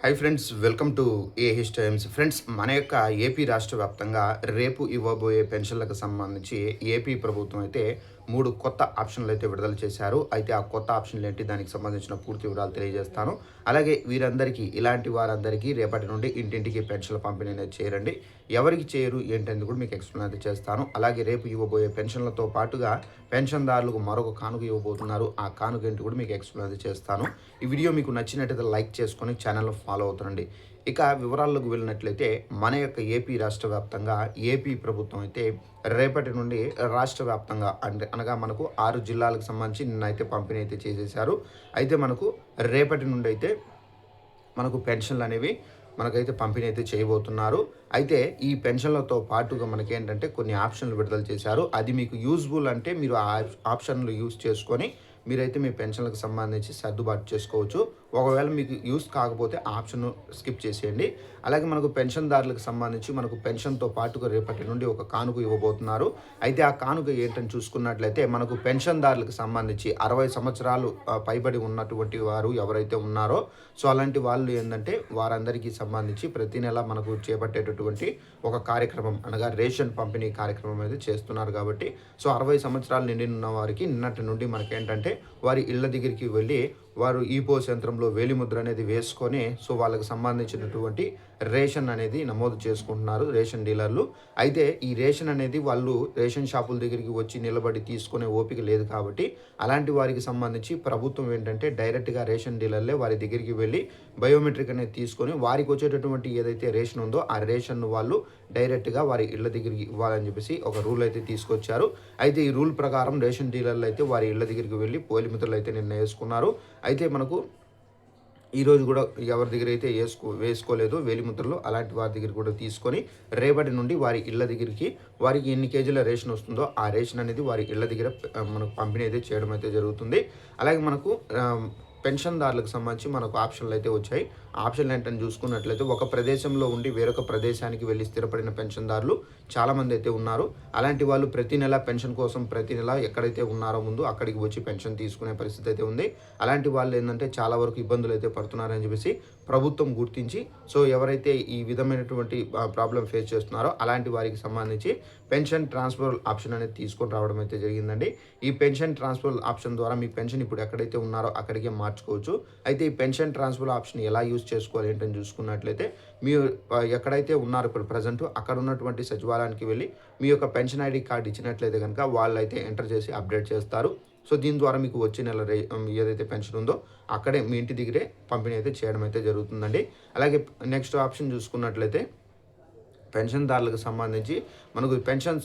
Hi friends, welcome to ఏహిస్ Times. Friends, మన యొక్క ఏపీ రాష్ట్ర వ్యాప్తంగా రేపు ఇవ్వబోయే పెన్షన్లకు సంబంధించి ఏపీ ప్రభుత్వం అయితే 3 కొత్త ఆప్షన్లు అయితే విడుదల చేశారు. అయితే ఆ కొత్త ఆప్షన్లు ఏంటి, దానికి సంబంధించిన పూర్తి వివరాలు తెలియజేస్తాను. అలాగే వీరందరికీ, ఇలాంటి వారందరికీ రేపటి నుండి ఇంటింటికి పెన్షన్ల పంపిణీ అనేది చేయరండి. ఎవరికి చేయరు ఏంటనేది కూడా మీకు ఎక్స్ప్లెయిన్ అయితే చేస్తాను. అలాగే రేపు ఇవ్వబోయే పెన్షన్లతో పాటుగా పెన్షన్దారులకు మరొక కానుక ఇవ్వబోతున్నారు. ఆ కానుక ఏంటి కూడా మీకు ఎక్స్ప్లెయిన్ అయితే చేస్తాను. ఈ వీడియో మీకు నచ్చినట్టయితే లైక్ చేసుకొని ఛానల్ ఫాలో అవుతుండండి. ఇక వివరాల్లోకి వెళ్ళినట్లయితే మన యొక్క ఏపీ రాష్ట్ర వ్యాప్తంగా ఏపీ ప్రభుత్వం అయితే రేపటి నుండి రాష్ట్ర వ్యాప్తంగా అనగా మనకు 6 జిల్లాలకు సంబంధించి నిన్నైతే పంపిణీ అయితే చేసేశారు. అయితే మనకు రేపటి నుండి అయితే మనకు పెన్షన్లు అనేవి మనకైతే పంపిణీ అయితే చేయబోతున్నారు. అయితే ఈ పెన్షన్లతో పాటుగా మనకేంటంటే కొన్ని ఆప్షన్లు విడుదల చేశారు. అది మీకు యూజ్ఫుల్ అంటే మీరు ఆ ఆప్షన్లు యూజ్ చేసుకొని మీరైతే మీ పెన్షన్లకు సంబంధించి సర్దుబాటు చేసుకోవచ్చు. ఒకవేళ మీకు యూస్ కాకపోతే ఆప్షన్ స్కిప్ చేసేయండి. అలాగే మనకు పెన్షన్దారులకు సంబంధించి మనకు పెన్షన్తో పాటుగా రేపటి నుండి ఒక కానుక ఇవ్వబోతున్నారు. అయితే ఆ కానుక ఏంటని చూసుకున్నట్లయితే మనకు పెన్షన్దారులకు సంబంధించి 60 సంవత్సరాలు పైబడి ఉన్నటువంటి వారు ఎవరైతే ఉన్నారో అలాంటి వాళ్ళు ఏంటంటే వారందరికీ సంబంధించి ప్రతి నెల మనకు చేపట్టేటటువంటి ఒక కార్యక్రమం అనగా రేషన్ పంపిణీ కార్యక్రమం అయితే చేస్తున్నారు. కాబట్టి 60 సంవత్సరాలు నిండిన వారికి నిన్నటి నుండి మనకేంటంటే వారి ఇళ్ల దగ్గరికి వెళ్ళి వారు ఈపోస్ యంత్రంలో వేలిముద్ర అనేది వేసుకొని వాళ్ళకి సంబంధించినటువంటి రేషన్ అనేది నమోదు చేసుకుంటున్నారు రేషన్ డీలర్లు. అయితే ఈ రేషన్ అనేది వాళ్ళు రేషన్ షాపుల దగ్గరికి వచ్చి నిలబడి తీసుకునే ఓపిక లేదు. కాబట్టి అలాంటి వారికి సంబంధించి ప్రభుత్వం ఏంటంటే డైరెక్ట్గా రేషన్ డీలర్లే వారి దగ్గరికి వెళ్ళి బయోమెట్రిక్ అనేది తీసుకొని వారికి వచ్చేటటువంటి ఏదైతే రేషన్ ఉందో ఆ రేషన్ను వాళ్ళు డైరెక్ట్గా వారి ఇళ్ల దగ్గరికి ఇవ్వాలని చెప్పేసి ఒక రూల్ అయితే తీసుకొచ్చారు. అయితే ఈ రూల్ ప్రకారం రేషన్ డీలర్లు అయితే వారి ఇళ్ల దగ్గరికి వెళ్ళి పోలిమిత్రులు అయితే నిర్ణయించుకున్నారు. అయితే మనకు ఈరోజు కూడా ఎవరి దగ్గర అయితే వేసుకోలేదు వేలిముద్రలు అలాంటి వారి దగ్గర కూడా తీసుకొని రేపటి నుండి వారి ఇళ్ల దగ్గరికి వారికి ఎన్ని కేజీల రేషన్ వస్తుందో ఆ రేషన్ అనేది వారి ఇళ్ల దగ్గర మనకు పంపిణీ అయితే చేయడం అయితే జరుగుతుంది. అలాగే మనకు పెన్షన్దారులకు సంబంధించి మనకు ఆప్షన్లు అయితే వచ్చాయి. ఆప్షన్లు ఏంటని చూసుకున్నట్లయితే ఒక ప్రదేశంలో ఉండి వేరొక ప్రదేశానికి వెళ్ళి స్థిరపడిన పెన్షన్దారులు చాలామంది అయితే ఉన్నారు. అలాంటి వాళ్ళు ప్రతి నెల పెన్షన్ కోసం ప్రతి నెల ఎక్కడైతే ఉన్నారో ముందు అక్కడికి వచ్చి పెన్షన్ తీసుకునే పరిస్థితి అయితే ఉంది. అలాంటి వాళ్ళు ఏంటంటే చాలా వరకు ఇబ్బందులు అయితే పడుతున్నారని చెప్పేసి ప్రభుత్వం గుర్తించి ఎవరైతే ఈ విధమైనటువంటి ప్రాబ్లం ఫేస్ చేస్తున్నారో అలాంటి వారికి సంబంధించి పెన్షన్ ట్రాన్స్ఫర్ ఆప్షన్ అనేది తీసుకొని రావడం అయితే జరిగిందండి. ఈ పెన్షన్ ట్రాన్స్ఫర్ ఆప్షన్ ద్వారా మీ పెన్షన్ ఇప్పుడు ఎక్కడైతే ఉన్నారో అక్కడికే మార్చుకోవచ్చు. అయితే ఈ పెన్షన్ ట్రాన్స్ఫర్ ఆప్షన్ ఎలా యూజ్ చేసుకోవాలి ఏంటని చూసుకున్నట్లయితే మీరు ఎక్కడైతే ఉన్నారో ఇప్పుడు ప్రజెంట్ అక్కడ ఉన్నటువంటి సచివాలయానికి వెళ్ళి మీ యొక్క పెన్షన్ ఐడి కార్డు ఇచ్చినట్లయితే కనుక వాళ్ళైతే ఎంటర్ చేసి అప్డేట్ చేస్తారు. దీని ద్వారా మీకు వచ్చే నెల ఏదైతే పెన్షన్ ఉందో అక్కడే మీ ఇంటి దగ్గరే పంపిణీ అయితే చేయడం అయితే జరుగుతుందండి. అలాగే నెక్స్ట్ ఆప్షన్ చూసుకున్నట్లయితే పెన్షన్దారులకు సంబంధించి మనకు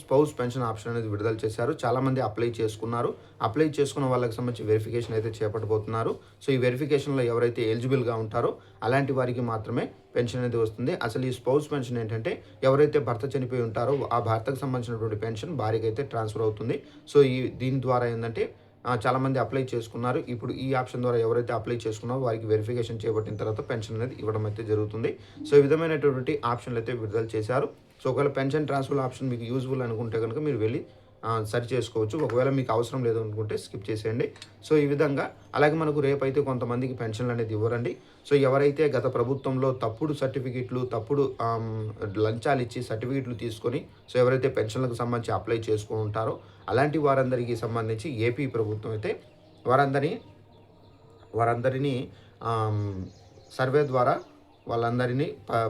స్పౌస్ పెన్షన్ ఆప్షన్ అనేది విడుదల చేశారు. చాలామంది అప్లై చేసుకున్నారు. అప్లై చేసుకున్న వాళ్ళకి సంబంధించి వెరిఫికేషన్ అయితే చేపట్టబోతున్నారు. ఈ వెరిఫికేషన్లో ఎవరైతే ఎలిజిబుల్గా ఉంటారో అలాంటి వారికి మాత్రమే పెన్షన్ అనేది వస్తుంది. అసలు ఈ స్పౌస్ పెన్షన్ ఏంటంటే ఎవరైతే భర్త చనిపోయి ఉంటారో ఆ భర్తకు సంబంధించినటువంటి పెన్షన్ భార్యకి అయితే ట్రాన్స్ఫర్ అవుతుంది. దీని ద్వారా ఏంటంటే చాలామంది అప్లై చేసుకున్నారు. ఇప్పుడు ఈ ఆప్షన్ ద్వారా ఎవరైతే అప్లై చేసుకున్నారో వారికి వెరిఫికేషన్ చేపట్టిన తర్వాత పెన్షన్ అనేది ఇవ్వడం అయితే జరుగుతుంది. ఈ విధమైనటువంటి ఆప్షన్లు అయితే విడుదల చేశారు. ఒకవేళ పెన్షన్ ట్రాన్స్ఫర్ ఆప్షన్ మీకు యూజ్ఫుల్ అనుకుంటే కనుక మీరు వెళ్ళి సరి చేసుకోవచ్చు. ఒకవేళ మీకు అవసరం లేదు అనుకుంటే స్కిప్ చేసేయండి. ఈ విధంగా అలాగే మనకు రేపైతే కొంతమందికి పెన్షన్లు అనేది ఇవ్వరండి. ఎవరైతే గత ప్రభుత్వంలో తప్పుడు సర్టిఫికెట్లు తప్పుడు లంచాలు ఇచ్చి సర్టిఫికెట్లు తీసుకొని ఎవరైతే పెన్షన్లకు సంబంధించి అప్లై చేసుకుని ఉంటారో అలాంటి వారందరికీ సంబంధించి ఏపీ ప్రభుత్వం అయితే వారందరినీ సర్వే ద్వారా వాళ్ళందరినీ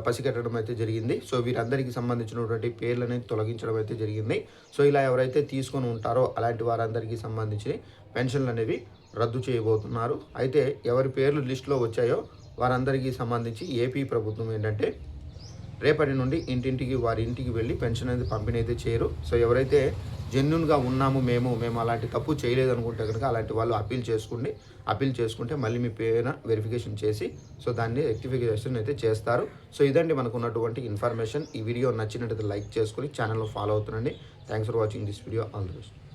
పసిగట్టడం అయితే జరిగింది. వీరందరికీ సంబంధించినటువంటి పేర్లని తొలగించడం అయితే జరిగింది. ఇలా ఎవరైతే తీసుకొని ఉంటారో అలాంటి వారందరికీ సంబంధించి పెన్షన్లు అనేవి రద్దు చేయబోతున్నారు. అయితే ఎవరి పేర్లు లిస్టులో వచ్చాయో వారందరికీ సంబంధించి ఏపీ ప్రభుత్వం ఏంటంటే రేపటి నుండి ఇంటింటికి వారి ఇంటికి వెళ్ళి పెన్షన్ అనేది పంపిణీ అయితే చేయరు. ఎవరైతే జెన్యున్గా ఉన్నాము మేము అలాంటి తప్పు చేయలేదు అనుకుంటే కనుక అలాంటి వాళ్ళు అప్పీల్ చేసుకుంటే మళ్ళీ మీ పేరున వెరిఫికేషన్ చేసి దాన్ని రెక్టిఫికేషన్ అయితే చేస్తారు. ఇదండి మనకు ఉన్నటువంటి ఇన్ఫర్మేషన్. ఈ వీడియో నచ్చినట్లయితే లైక్ చేసుకొని ఛానల్లో ఫాలో అవుతుండండి. Thanks for watching this video. All the best.